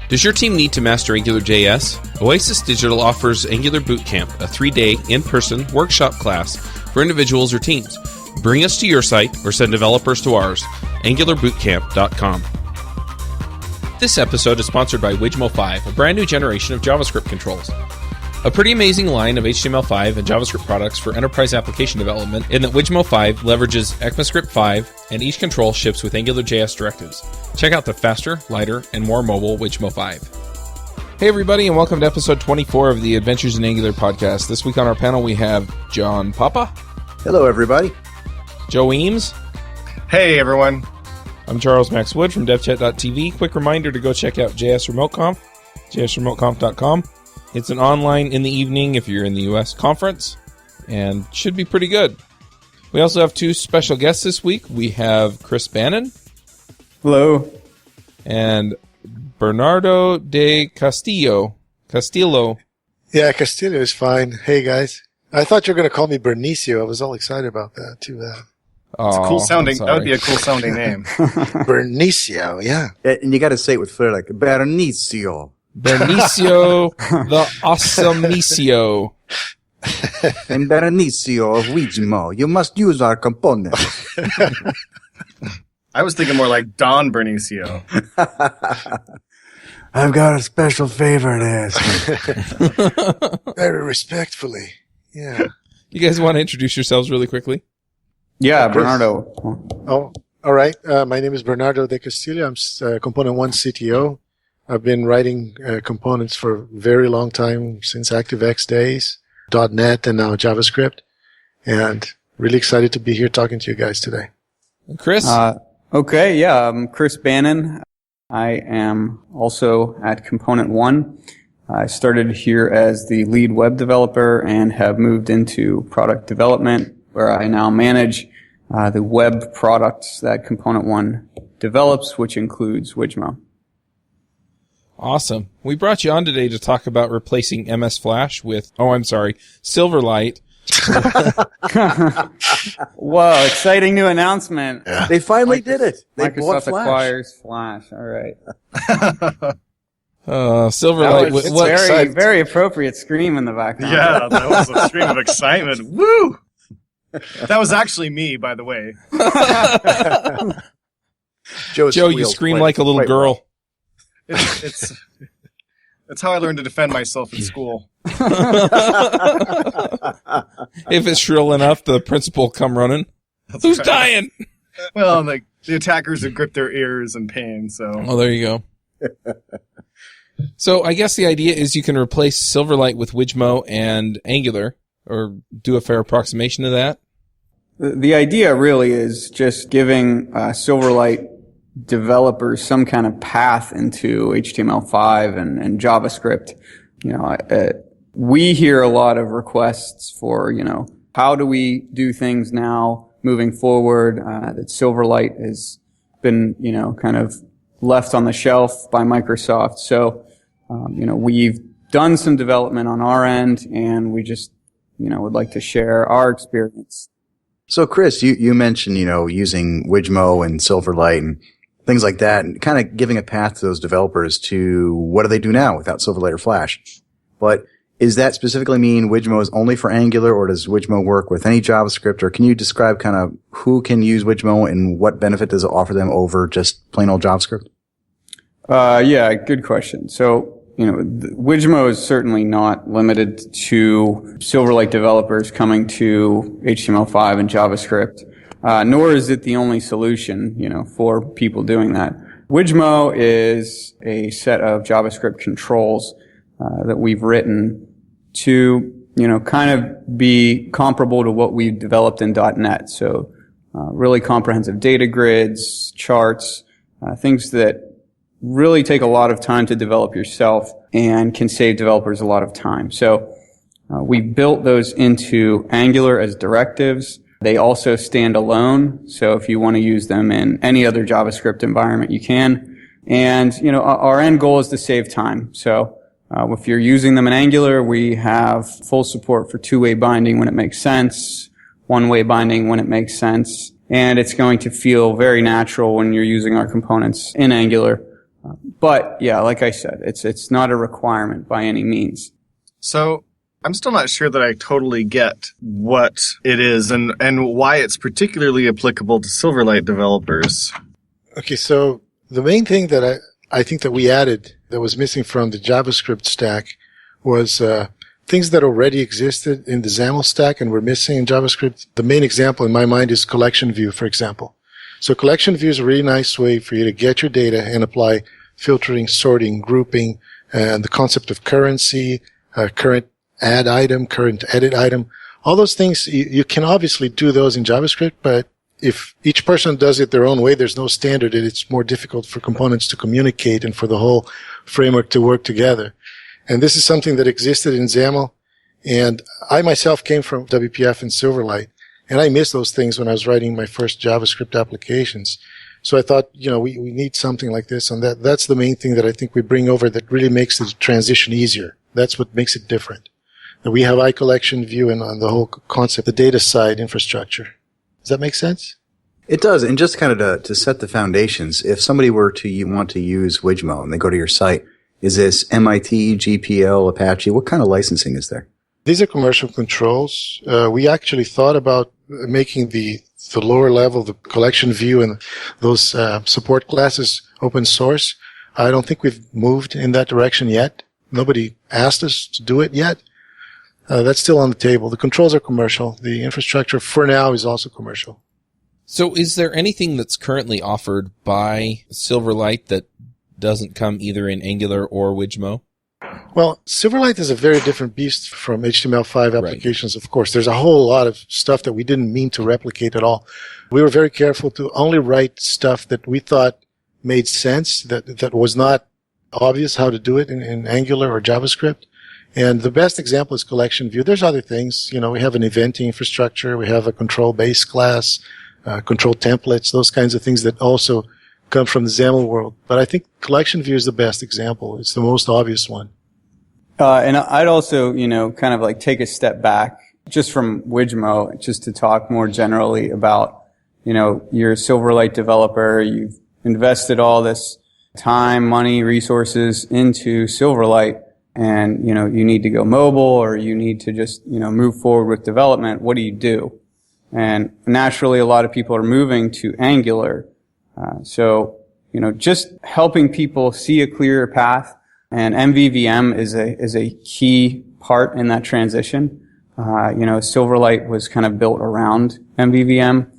Does your team need to master AngularJS? Oasis Digital offers Angular Bootcamp, a 3-day in-person workshop class for individuals or teams. Bring us to your site or send developers to ours, angularbootcamp.com. This episode is sponsored by Wijmo 5, a brand new generation of JavaScript controls. A pretty amazing line of HTML5 and JavaScript products for enterprise application development in that Wijmo 5 leverages ECMAScript 5, and each control ships with AngularJS directives. Check out the faster, lighter, and more mobile Wijmo 5. Hey everybody, and welcome to episode 24 of the Adventures in Angular podcast. This week on our panel we have John Papa. Hello everybody. Joe Eames. Hey everyone. I'm Charles Max Wood from devchat.tv. Quick reminder to go check out JS RemoteConf, jsremoteconf.com. It's an online in the evening, if you're in the U.S., conference, and should be pretty good. We also have two special guests this week. We have Chris Bannon. Hello. And Bernardo Castillo. Yeah, Castillo is fine. Hey, guys. I thought you were going to call me Bernicio. I was all excited about that. Too bad. It's a cool sounding. That would be a cool sounding name. Bernicio, yeah. And you got to say it with flair, like Bernicio. Bernicio the Awesomeicio. And Bernicio of Wijmo, you must use our components. I was thinking more like Don Bernicio. I've got a special favor to ask. Very respectfully. Yeah. You guys want to introduce yourselves really quickly? Yeah, Bernardo. Oh, all right. My name is Bernardo de Castillo. I'm Component 1 CTO. I've been writing components for a very long time, since ActiveX days, .NET, and now JavaScript. And really excited to be here talking to you guys today. Chris? Okay, yeah, I'm Chris Bannon. I am also at Component 1. I started here as the lead web developer and have moved into product development, where I now manage the web products that Component 1 develops, which includes Wijmo. Awesome. We brought you on today to talk about replacing MS Flash with, Silverlight. Whoa, exciting new announcement. Yeah. They finally did it. They bought Microsoft Flash. acquires Flash. All right. Silverlight. It's very appropriate scream in the background. Yeah, that was a scream of excitement. Woo! That was actually me, by the way. Joe, you scream like a little girl. It's how I learned to defend myself in school. If it's shrill enough, the principal will come running. Who's dying? Well, the attackers have gripped their ears in pain, so. Oh, there you go. So I guess the idea is you can replace Silverlight with Wijmo and Angular, or do a fair approximation of that. The idea really is just giving Silverlight developers some kind of path into HTML5 and JavaScript. We hear a lot of requests for, how do we do things now moving forward, that Silverlight has been, kind of left on the shelf by Microsoft. So, we've done some development on our end, and we just, would like to share our experience. So Chris, you mentioned, using Wijmo and Silverlight and things like that, and kind of giving a path to those developers to what do they do now without Silverlight or Flash. But is that specifically mean Wijmo is only for Angular, or does Wijmo work with any JavaScript? Or can you describe kind of who can use Wijmo and what benefit does it offer them over just plain old JavaScript? Yeah, good question. So, Wijmo is certainly not limited to Silverlight developers coming to HTML5 and JavaScript. Nor is it the only solution, for people doing that. Wijmo is a set of JavaScript controls that we've written to, kind of be comparable to what we've developed in .NET. So, really comprehensive data grids, charts, things that really take a lot of time to develop yourself and can save developers a lot of time. So, we built those into Angular as directives. They also stand alone, so if you want to use them in any other JavaScript environment, you can. And, our end goal is to save time. So, if you're using them in Angular, we have full support for two-way binding when it makes sense. one-way binding when it makes sense. And it's going to feel very natural when you're using our components in Angular. But yeah, like I said, it's not a requirement by any means. So I'm still not sure that I totally get what it is and why it's particularly applicable to Silverlight developers. Okay, so the main thing that I think that we added that was missing from the JavaScript stack was things that already existed in the XAML stack and were missing in JavaScript. The main example in my mind is collection view, for example. So collection view is a really nice way for you to get your data and apply filtering, sorting, grouping, and the concept of currency, current add item, current edit item. All those things, you can obviously do those in JavaScript, but if each person does it their own way, there's no standard, and it's more difficult for components to communicate and for the whole framework to work together. And this is something that existed in XAML. And I myself came from WPF and Silverlight, and I missed those things when I was writing my first JavaScript applications. So I thought, we need something like this, and that's the main thing that I think we bring over that really makes the transition easier. That's what makes it different. And we have iCollection view and on the whole concept, the data side infrastructure. Does that make sense? It does. And just kind of to set the foundations, if somebody were to want to use Wijmo and they go to your site, is this MIT, GPL, Apache? What kind of licensing is there? These are commercial controls. We actually thought about making the lower level, the collection view and those support classes open source. I don't think we've moved in that direction yet. Nobody asked us to do it yet. That's still on the table. The controls are commercial. The infrastructure for now is also commercial. So is there anything that's currently offered by Silverlight that doesn't come either in Angular or Wijmo? Well, Silverlight is a very different beast from HTML5 applications, Of course. There's a whole lot of stuff that we didn't mean to replicate at all. We were very careful to only write stuff that we thought made sense, that was not obvious how to do it in Angular or JavaScript. And the best example is collection view. There's other things. We have an eventing infrastructure. We have a control base class, control templates, those kinds of things that also come from the XAML world. But I think collection view is the best example. It's the most obvious one. And I'd also, kind of like take a step back just from Wijmo, just to talk more generally about, you're a Silverlight developer. You've invested all this time, money, resources into Silverlight. And, you need to go mobile or you need to just, move forward with development. What do you do? And naturally, a lot of people are moving to Angular. So, just helping people see a clearer path. And MVVM is a key part in that transition. Silverlight was kind of built around MVVM.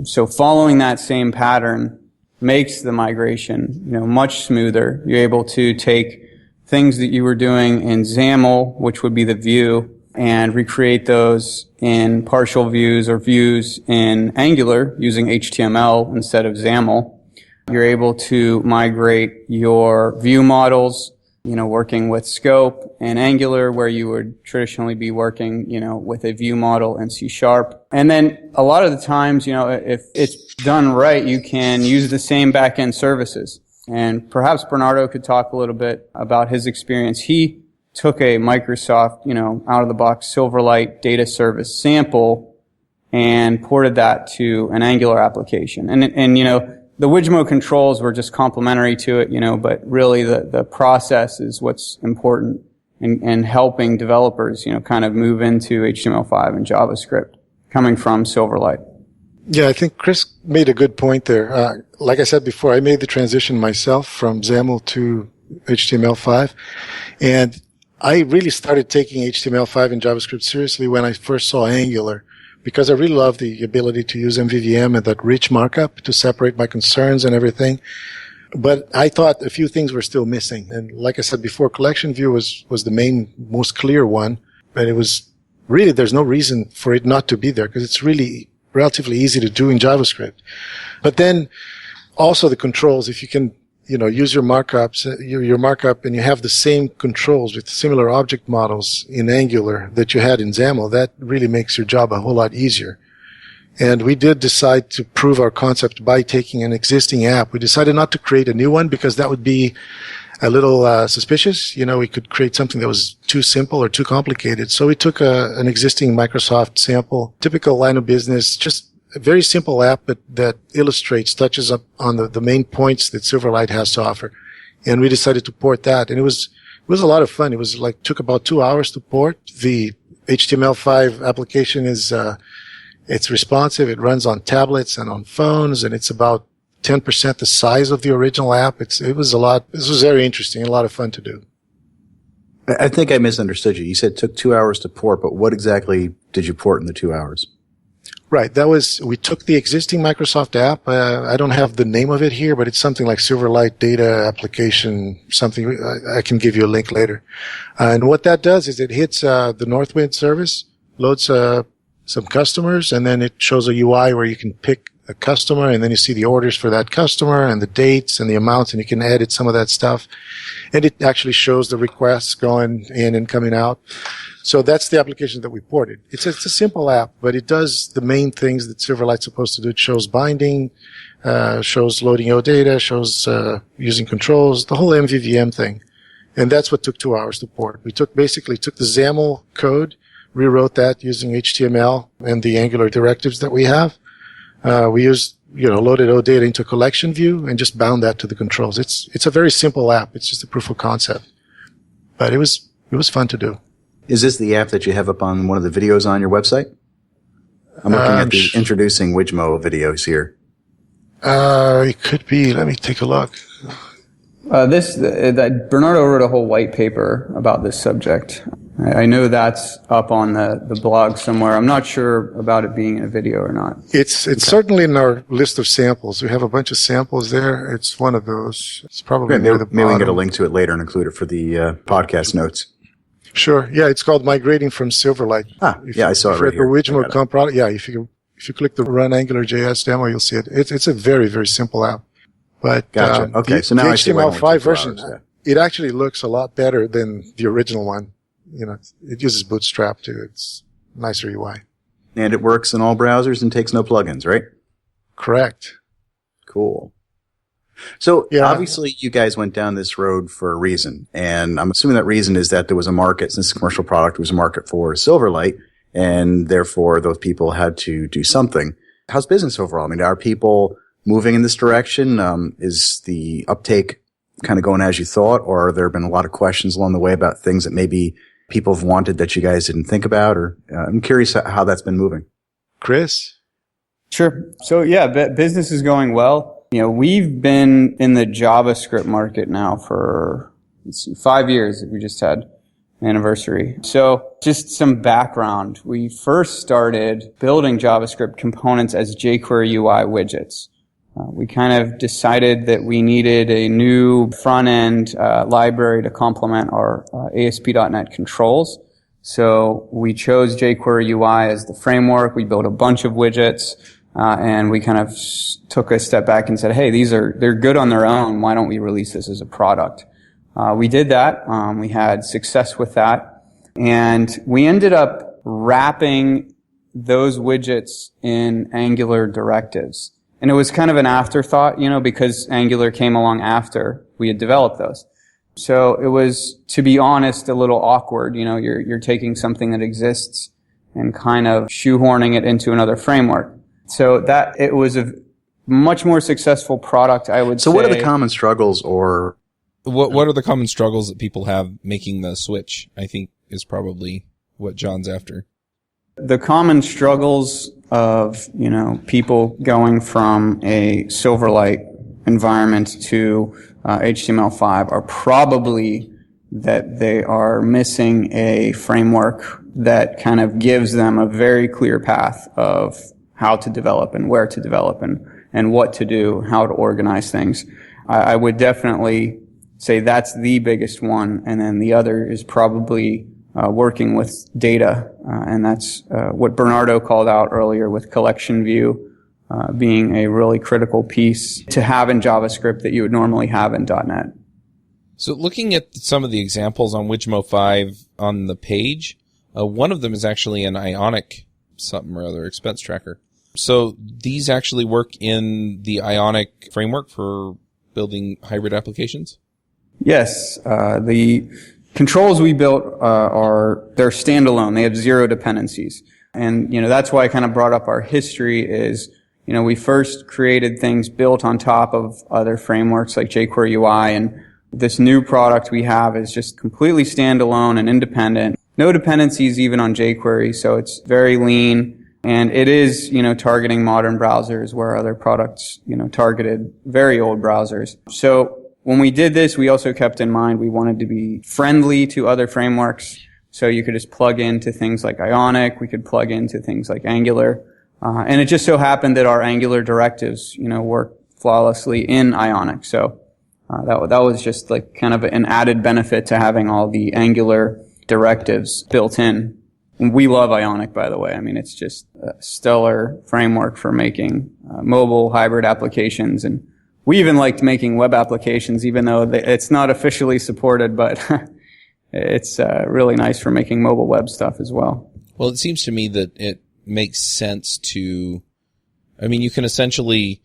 So following that same pattern makes the migration, much smoother. You're able to take things that you were doing in XAML, which would be the view, and recreate those in partial views or views in Angular using HTML instead of XAML. You're able to migrate your view models, working with scope in Angular where you would traditionally be working, with a view model in C#. And then a lot of the times, if it's done right, you can use the same backend services. And perhaps Bernardo could talk a little bit about his experience. He took a Microsoft, out-of-the-box Silverlight data service sample and ported that to an Angular application. And the Wijmo controls were just complementary to it, but really the process is what's important in helping developers, kind of move into HTML5 and JavaScript coming from Silverlight. Yeah, I think Chris made a good point there. Like I said before, I made the transition myself from XAML to HTML5. And I really started taking HTML5 and JavaScript seriously when I first saw Angular, because I really love the ability to use MVVM and that rich markup to separate my concerns and everything. But I thought a few things were still missing. And like I said before, collection view was the most clear one. But it was really, there's no reason for it not to be there because it's really relatively easy to do in JavaScript. But then also the controls, if you can, use your markups, your markup, and you have the same controls with similar object models in Angular that you had in XAML, that really makes your job a whole lot easier. And we did decide to prove our concept by taking an existing app. We decided not to create a new one because that would be a little suspicious. We could create something that was too simple or too complicated. So we took an existing Microsoft sample, typical line of business, just a very simple app that illustrates, touches up on the main points that Silverlight has to offer. And we decided to port that. And it was a lot of fun. It was took about 2 hours to port. The HTML5 application is, it's responsive. It runs on tablets and on phones, and it's about 10% the size of the original app. It was a lot. This was very interesting and a lot of fun to do. I think I misunderstood you. You said it took 2 hours to port, but what exactly did you port in the 2 hours? Right. We took the existing Microsoft app. I don't have the name of it here, but it's something like Silverlight Data Application, something. I can give you a link later. And what that does is it hits the Northwind service, loads some customers, and then it shows a UI where you can pick a customer, and then you see the orders for that customer and the dates and the amounts, and you can edit some of that stuff. And it actually shows the requests going in and coming out. So that's the application that we ported. It's a simple app, but it does the main things that Silverlight's supposed to do. It shows binding, shows loading OData, shows using controls, the whole MVVM thing. And that's what took 2 hours to port. We basically took the XAML code, rewrote that using HTML and the Angular directives that we have. We used, loaded OData into a collection view and just bound that to the controls. It's a very simple app. It's just a proof of concept. But it was fun to do. Is this the app that you have up on one of the videos on your website? I'm looking at the introducing Wijmo videos here. It could be. Let me take a look. Bernardo wrote a whole white paper about this subject. I know that's up on the blog somewhere. I'm not sure about it being in a video or not. It's certainly in our list of samples. We have a bunch of samples there. It's one of those. It's probably near the bottom. Maybe we can get a link to it later and include it for the podcast notes. Sure. Yeah, it's called Migrating from Silverlight. I saw it right here. Wijmo product. Yeah, if you click the Run AngularJS demo, you'll see it. It's a very, very simple app. But gotcha. Okay, so now I see the HTML5 version, it actually looks a lot better than the original one. It uses Bootstrap too. It's nicer UI. And it works in all browsers and takes no plugins, right? Correct. Cool. So obviously you guys went down this road for a reason, and I'm assuming that reason is that there was a market, since it's a commercial product, there was a market for Silverlight, and therefore those people had to do something. How's business overall? I mean, are people moving in this direction? Is the uptake kind of going as you thought, or have there been a lot of questions along the way about things that maybe people have wanted that you guys didn't think about? Or I'm curious how that's been moving. Chris? Sure. So business is going well. We've been in the JavaScript market now for 5 years. We just had an anniversary. So just some background. We first started building JavaScript components as jQuery UI widgets. We kind of decided that we needed a new front-end library to complement our ASP.NET controls. So we chose jQuery UI as the framework. We built a bunch of widgets. And we kind of took a step back and said, hey, they're good on their own. Why don't we release this as a product? We did that. We had success with that. And we ended up wrapping those widgets in Angular directives. And it was kind of an afterthought, because Angular came along after we had developed those. So it was, to be honest, a little awkward. You're taking something that exists and kind of shoehorning it into another framework. So that it was a much more successful product, I would say. So what are the common struggles, or what are the common struggles that people have making the switch? I think is probably what John's after. The common struggles of, people going from a Silverlight environment to HTML5 are probably that they are missing a framework that kind of gives them a very clear path of how to develop and where to develop and what to do, how to organize things. I would definitely say that's the biggest one. And then the other is probably working with data. And that's what Bernardo called out earlier with collection view being a really critical piece to have in JavaScript that you would normally have in .NET. So looking at some of the examples on Wijmo 5 on the page, one of them is actually an Ionic something or other expense tracker. So these actually work in the Ionic framework for building hybrid applications? Yes, the controls we built they're standalone. They have zero dependencies. And, that's why I kind of brought up our history is, we first created things built on top of other frameworks like jQuery UI, and this new product we have is just completely standalone and independent. No dependencies even on jQuery, so it's very lean. And it is, targeting modern browsers where other products, targeted very old browsers. So when we did this, we also kept in mind we wanted to be friendly to other frameworks. So you could just plug into things like Ionic. We could plug into things like Angular. And it just so happened that our Angular directives, work flawlessly in Ionic. So that was just like kind of an added benefit to having all the Angular directives built in. And we love Ionic, by the way. I mean, it's just a stellar framework for making mobile hybrid applications. And we even liked making web applications, even though it's not officially supported, but it's really nice for making mobile web stuff as well. Well, it seems to me that it makes sense to, you can essentially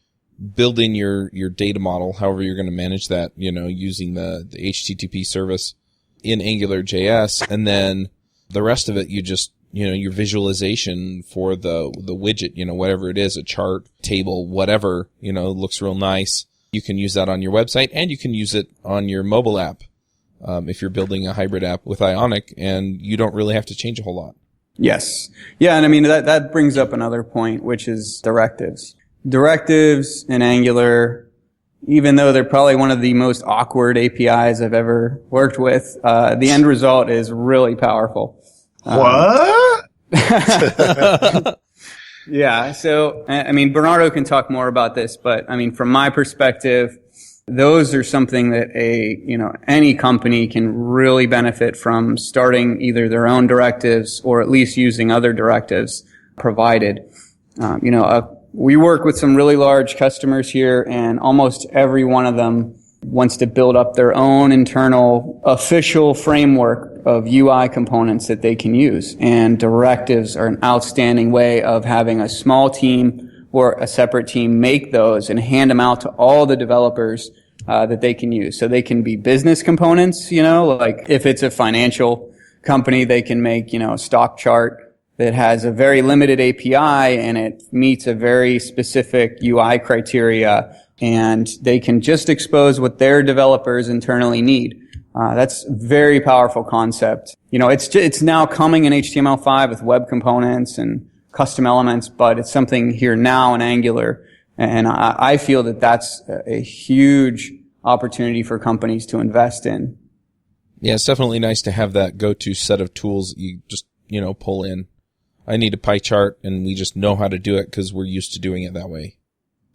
build in your data model, however you're going to manage that, using the HTTP service in AngularJS, and then the rest of it, you just, your visualization for the widget, whatever it is, a chart, table, whatever, looks real nice. You can use that on your website, and you can use it on your mobile app if you're building a hybrid app with Ionic, and you don't really have to change a whole lot. Yes. Yeah, and that brings up another point, which is directives. Directives in Angular, even though they're probably one of the most awkward APIs I've ever worked with, the end result is really powerful. What? Yeah. So, Bernardo can talk more about this, but from my perspective, those are something that any company can really benefit from, starting either their own directives or at least using other directives provided. We work with some really large customers here, and almost every one of them wants to build up their own internal official framework of UI components that they can use. And directives are an outstanding way of having a small team or a separate team make those and hand them out to all the developers that they can use. So they can be business components, like if it's a financial company, they can make, a stock chart that has a very limited API and it meets a very specific UI criteria, and they can just expose what their developers internally need. That's a very powerful concept. It's now coming in HTML5 with web components and custom elements, but it's something here now in Angular. And I feel that that's a huge opportunity for companies to invest in. Yeah, it's definitely nice to have that go-to set of tools you just, pull in. I need a pie chart, and we just know how to do it because we're used to doing it that way.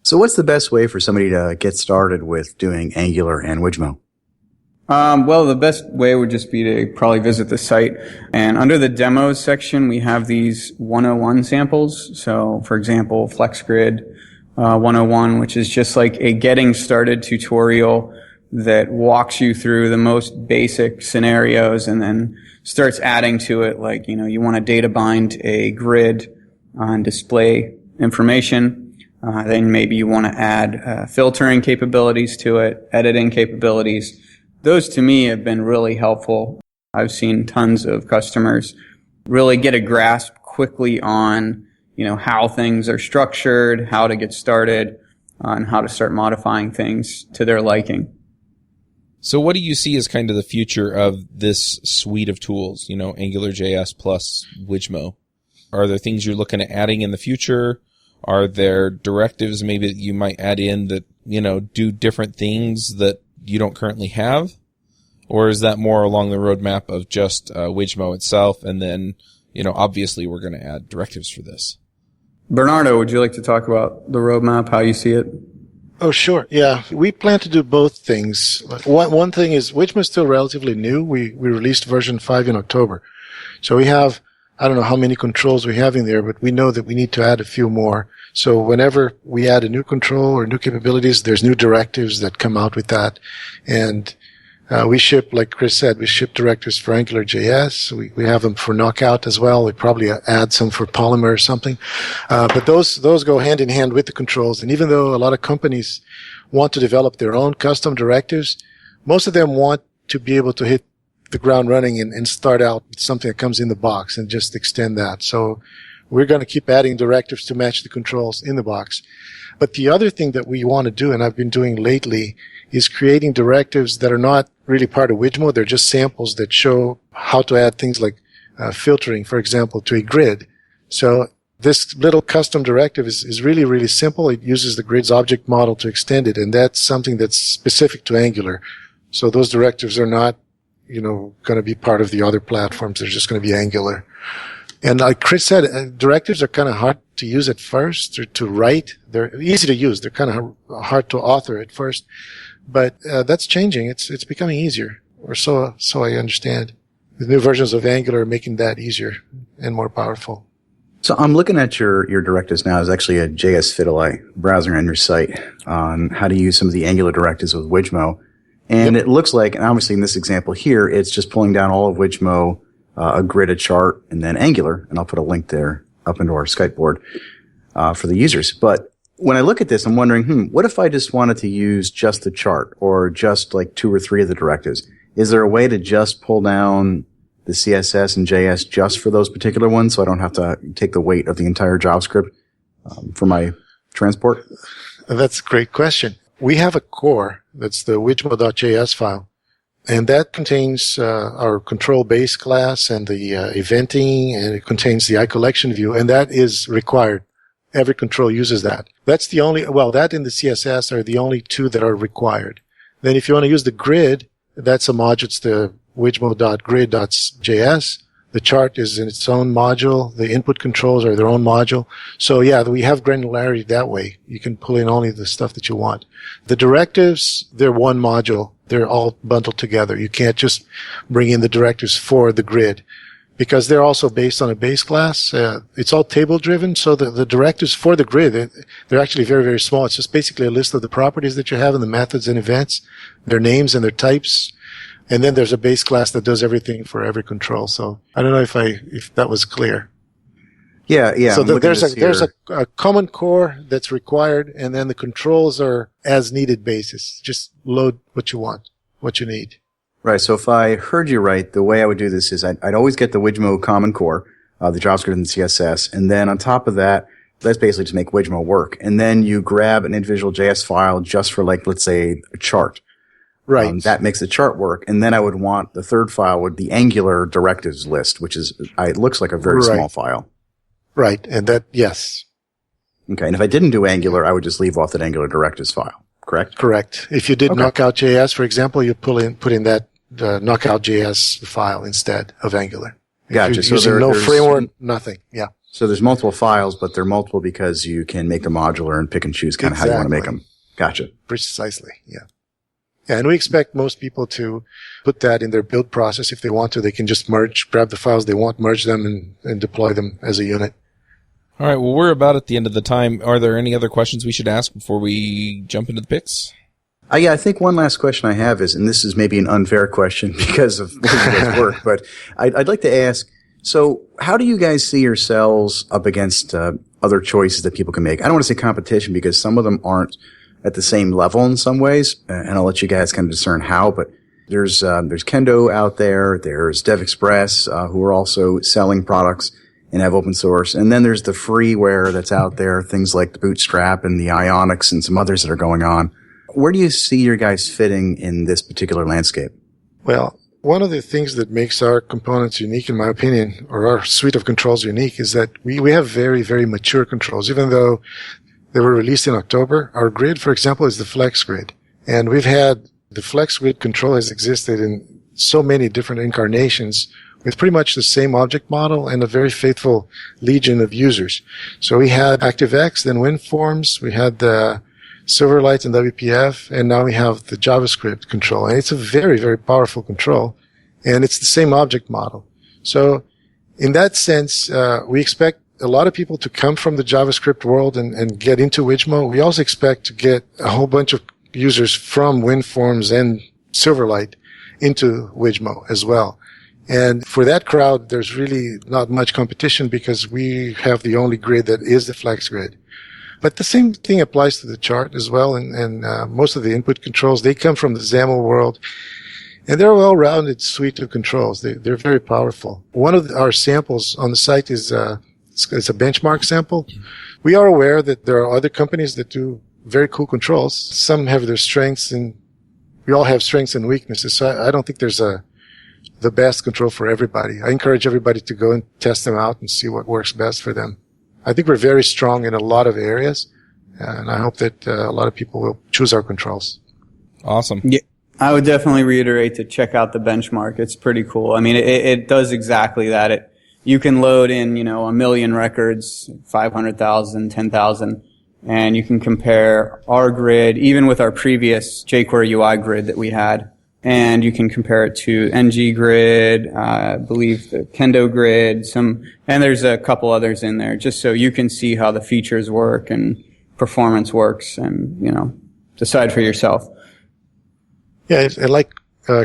So what's the best way for somebody to get started with doing Angular and Wijmo? Well, the best way would just be to probably visit the site. And under the demos section, we have these 101 samples. So, for example, FlexGrid 101, which is just like a getting started tutorial that walks you through the most basic scenarios and then starts adding to it, like, you want to data bind a grid and display information. Then maybe you want to add filtering capabilities to it, editing capabilities. Those to me have been really helpful. I've seen tons of customers really get a grasp quickly on, how things are structured, how to get started, and how to start modifying things to their liking. So what do you see as kind of the future of this suite of tools, AngularJS plus Wijmo? Are there things you're looking at adding in the future? Are there directives maybe that you might add in that, do different things that you don't currently have? Or is that more along the roadmap of just Wijmo itself, and then, obviously we're going to add directives for this? Bernardo, would you like to talk about the roadmap, how you see it? Oh, sure. Yeah. We plan to do both things. One thing is Wijmo is still relatively new. We released version 5 in October. So we have, I don't know how many controls we have in there, but we know that we need to add a few more. So whenever we add a new control or new capabilities, there's new directives that come out with that. And we ship, like Chris said, we ship directives for AngularJS. We have them for Knockout as well. We probably add some for Polymer or something. But those go hand in hand with the controls. And even though a lot of companies want to develop their own custom directives, most of them want to be able to hit the ground running and start out with something that comes in the box and just extend that. So we're going to keep adding directives to match the controls in the box. But the other thing that we want to do, and I've been doing lately, is creating directives that are not really part of Wijmo. They're just samples that show how to add things like filtering, for example, to a grid. So this little custom directive is really, really simple. It uses the grid's object model to extend it, and that's something that's specific to Angular. So those directives are not, going to be part of the other platforms. They're just going to be Angular. And like Chris said, directives are kind of hard to use at first, or to write. They're easy to use. They're kind of hard to author at first. But that's changing. It's becoming easier, or so I understand. The new versions of Angular are making that easier and more powerful. So I'm looking at your directives now. There's actually a JS Fiddle browser on your site on how to use some of the Angular directives with Wijmo. And It looks like, and obviously in this example here, it's just pulling down all of Wijmo, a grid, a chart, and then Angular. And I'll put a link there up into our Skype board for the users. But when I look at this, I'm wondering, what if I just wanted to use just the chart or just like 2 or 3 of the directives? Is there a way to just pull down the CSS and JS just for those particular ones so I don't have to take the weight of the entire JavaScript for my transport? That's a great question. We have a core that's the wijmo.js file, and that contains our control base class and the eventing, and it contains the iCollection view, and that is required. Every control uses that. That's the only, that and the CSS are the only 2 that are required. Then if you want to use the grid, that's a module. It's the wijmo.grid.js. The chart is in its own module. The input controls are their own module. So yeah, we have granularity that way. You can pull in only the stuff that you want. The directives, they're one module. They're all bundled together. You can't just bring in the directives for the grid because they're also based on a base class. It's all table driven. So the directives for the grid, they're actually very, very small. It's just basically a list of the properties that you have and the methods and events, their names and their types. And then there's a base class that does everything for every control. So I don't know if that was clear. Yeah. So there's a common core that's required, and then the controls are as needed basis. Just load what you want, what you need. Right. So if I heard you right, the way I would do this is I'd always get the Wijmo common core, the JavaScript and the CSS, and then on top of that, that's basically to make Wijmo work. And then you grab an individual JS file just for, like, let's say a chart. Right. That makes the chart work. And then I would want the third file with the Angular directives list, which is, it looks like a very small file. Right. And that, yes. Okay. And if I didn't do Angular, I would just leave off that Angular directives file. Correct? Correct. If you did Knockout.js, for example, you put in that Knockout.js file instead of Angular. Gotcha. So using no framework, nothing. Yeah. So there's multiple files, but they're multiple because you can make them modular and pick and choose kind of how you want to make them. Gotcha. Precisely. Yeah. Yeah, and we expect most people to put that in their build process. If they want to, they can just grab the files they want, merge them, and deploy them as a unit. All right, well, we're about at the end of the time. Are there any other questions we should ask before we jump into the picks? Yeah, I think one last question I have is, and this is maybe an unfair question because of where you guys work, but I'd like to ask, so how do you guys see yourselves up against other choices that people can make? I don't want to say competition because some of them aren't at the same level in some ways, and I'll let you guys kind of discern how, but there's Kendo out there, there's DevExpress, who are also selling products and have open source, and then there's the freeware that's out there, things like the Bootstrap and the Ionics and some others that are going on. Where do you see your guys fitting in this particular landscape? Well, one of the things that makes our components unique, in my opinion, or our suite of controls unique, is that we have very, very mature controls, even though they were released in October. Our grid, for example, is the Flex grid. And the Flex grid control has existed in so many different incarnations with pretty much the same object model and a very faithful legion of users. So we had ActiveX, then WinForms, we had the Silverlight and WPF, and now we have the JavaScript control. And it's a very, very powerful control. And it's the same object model. So in that sense, we expect a lot of people to come from the JavaScript world and get into Wijmo. We also expect to get a whole bunch of users from WinForms and Silverlight into Wijmo as well. And for that crowd, there's really not much competition because we have the only grid that is the Flex grid. But the same thing applies to the chart as well. And most of the input controls, they come from the XAML world. And they're a well-rounded suite of controls. They're very powerful. One of our samples on the site is it's a benchmark sample. We are aware that there are other companies that do very cool controls. Some have their strengths, and we all have strengths and weaknesses. So I don't think there's the best control for everybody. I encourage everybody to go and test them out and see what works best for them. I think we're very strong in a lot of areas, and I hope that a lot of people will choose our controls. Awesome. Yeah, I would definitely reiterate to check out the benchmark. It's pretty cool. I mean, it does exactly that. You can load in, 1 million records, 500,000, 10,000, and you can compare our grid, even with our previous jQuery UI grid that we had, and you can compare it to NG grid, I believe the Kendo grid, and there's a couple others in there, just so you can see how the features work and performance works, and, decide for yourself. Yeah, and like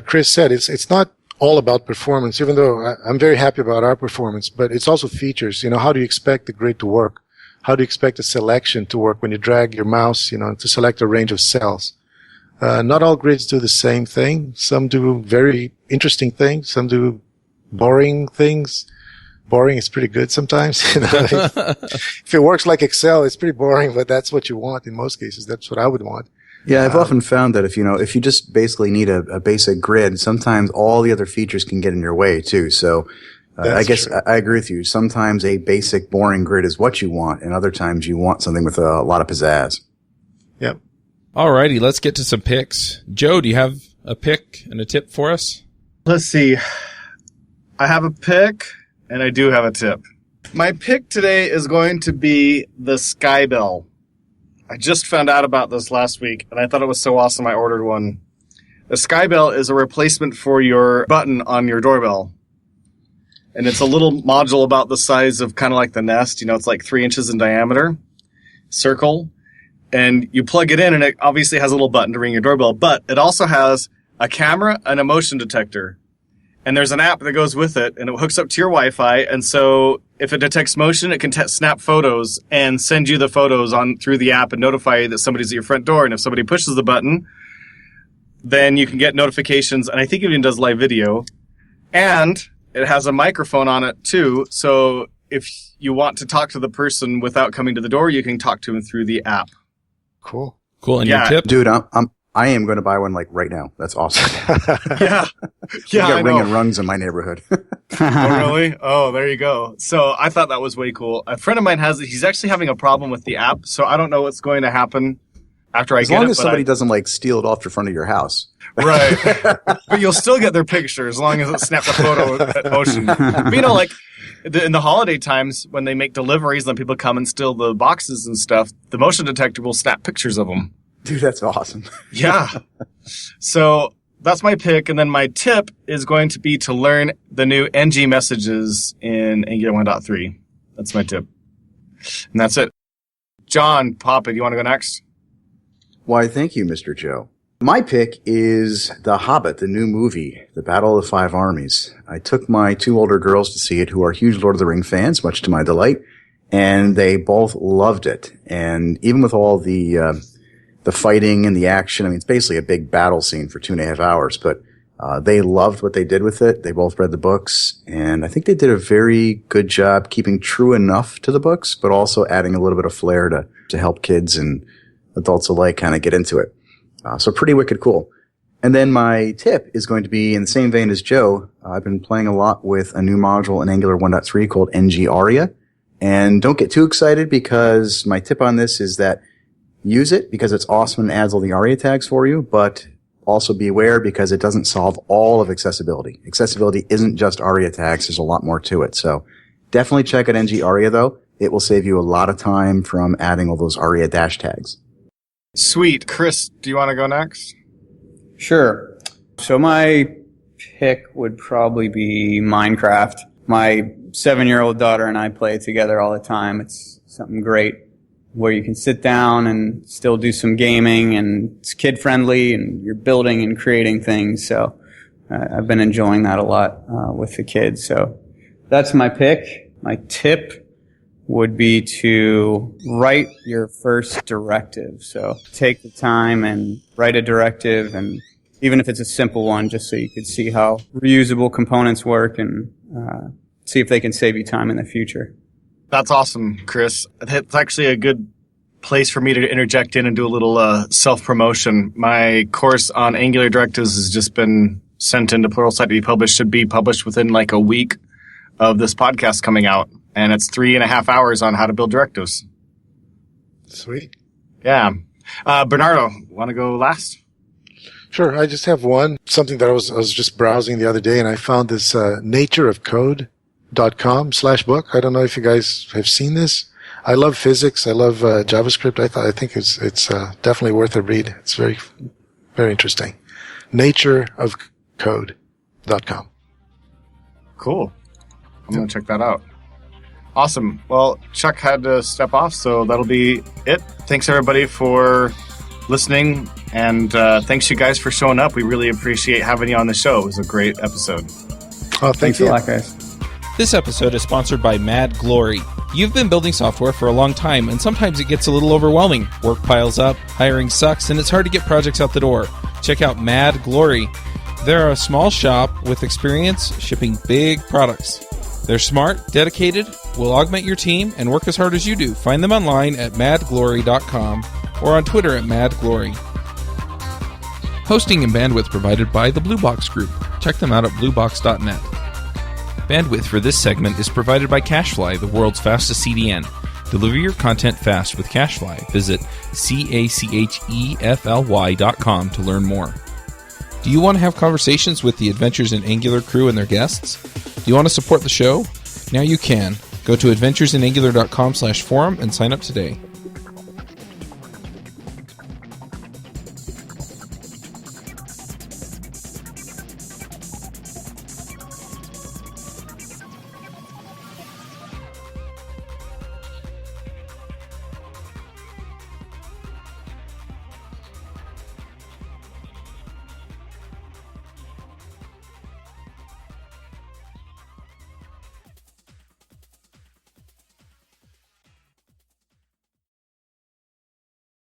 Chris said, it's not all about performance, even though I'm very happy about our performance, but it's also features. How do you expect the grid to work? How do you expect a selection to work when you drag your mouse, to select a range of cells? Not all grids do the same thing. Some do very interesting things. Some do boring things. Boring is pretty good sometimes. If it works like Excel, it's pretty boring, but that's what you want in most cases. That's what I would want. Yeah, I've often found that if you just basically need a basic grid, sometimes all the other features can get in your way too. So I guess I agree with you. Sometimes a basic, boring grid is what you want, and other times you want something with a lot of pizzazz. Yep. Alrighty, let's get to some picks. Joe, do you have a pick and a tip for us? Let's see. I have a pick, and I do have a tip. My pick today is going to be the Skybell. I just found out about this last week, and I thought it was so awesome I ordered one. The Skybell is a replacement for your button on your doorbell. And it's a little module about the size of kind of like the Nest. It's like 3 inches in diameter, circle. And you plug it in, and it obviously has a little button to ring your doorbell. But it also has a camera and a motion detector. And there's an app that goes with it, and it hooks up to your Wi-Fi. And so if it detects motion, it can snap photos and send you the photos through the app and notify you that somebody's at your front door. And if somebody pushes the button, then you can get notifications. And I think it even does live video. And it has a microphone on it, too. So if you want to talk to the person without coming to the door, you can talk to them through the app. Cool. And your tip? Dude, I am going to buy one right now. That's awesome. Yeah. We got ringing rungs in my neighborhood. Oh, really? Oh, there you go. So I thought that was way cool. A friend of mine has it. He's actually having a problem with the app, so I don't know what's going to happen after I get it. As long as somebody doesn't steal it off the front of your house. Right. But you'll still get their picture as long as it snaps a photo at motion. But in the holiday times when they make deliveries and people come and steal the boxes and stuff, the motion detector will snap pictures of them. Dude, that's awesome. Yeah. So that's my pick. And then my tip is going to be to learn the new NG messages in Angular 1.3. That's my tip. And that's it. John, Papa, do you want to go next? Why, thank you, Mr. Joe. My pick is The Hobbit, the new movie, The Battle of the Five Armies. I took my 2 older girls to see it who are huge Lord of the Rings fans, much to my delight, and they both loved it. And even with all the fighting and the action, it's basically a big battle scene for 2.5 hours, but they loved what they did with it. They both read the books, and I think they did a very good job keeping true enough to the books, but also adding a little bit of flair to help kids and adults alike kind of get into it. So pretty wicked cool. And then my tip is going to be in the same vein as Joe. I've been playing a lot with a new module in Angular 1.3 called NG AiA. And don't get too excited, because my tip on this is that use it because it's awesome and adds all the AiA tags for you, but also be aware because it doesn't solve all of accessibility. Accessibility isn't just AiA tags. There's a lot more to it. So definitely check out NG AiA though. It will save you a lot of time from adding all those AiA dash tags. Sweet. Chris, do you want to go next? Sure. So my pick would probably be Minecraft. My 7-year-old daughter and I play it together all the time. It's something great where you can sit down and still do some gaming, and it's kid-friendly, and you're building and creating things. So I've been enjoying that a lot with the kids. So that's my pick. My tip would be to write your first directive. So take the time and write a directive, and even if it's a simple one, just so you could see how reusable components work and see if they can save you time in the future. That's awesome, Chris. It's actually a good place for me to interject in and do a little self-promotion. My course on Angular directives has just been sent into Pluralsight to be published. Should be published within like a week of this podcast coming out. And it's 3.5 hours on how to build directives. Sweet. Yeah. Bernardo, want to go last? Sure. I just have one, something that I was just browsing the other day, and I found this natureofcode.com/book. I don't know if you guys have seen this. I love physics. I love JavaScript. I think it's definitely worth a read. It's very, very interesting. Natureofcode.com. Cool. I'm going to check that out. Awesome. Well, Chuck had to step off, so that'll be it. Thanks, everybody, for listening, and thanks, you guys, for showing up. We really appreciate having you on the show. It was a great episode. Oh, Thanks a lot, guys. This episode is sponsored by Mad Glory. You've been building software for a long time, and sometimes it gets a little overwhelming. Work piles up, hiring sucks, and it's hard to get projects out the door. Check out Mad Glory. They're a small shop with experience shipping big products. They're smart, dedicated, will augment your team, and work as hard as you do. Find them online at madglory.com or on Twitter at madglory. Hosting and bandwidth provided by the Blue Box Group. Check them out at bluebox.net. Bandwidth for this segment is provided by CacheFly, the world's fastest CDN. Deliver your content fast with CacheFly. Visit CacheFly.com to learn more. Do you want to have conversations with the Adventures in Angular crew and their guests? Do you want to support the show? Now you can. Go to adventuresinangular.com/forum and sign up today.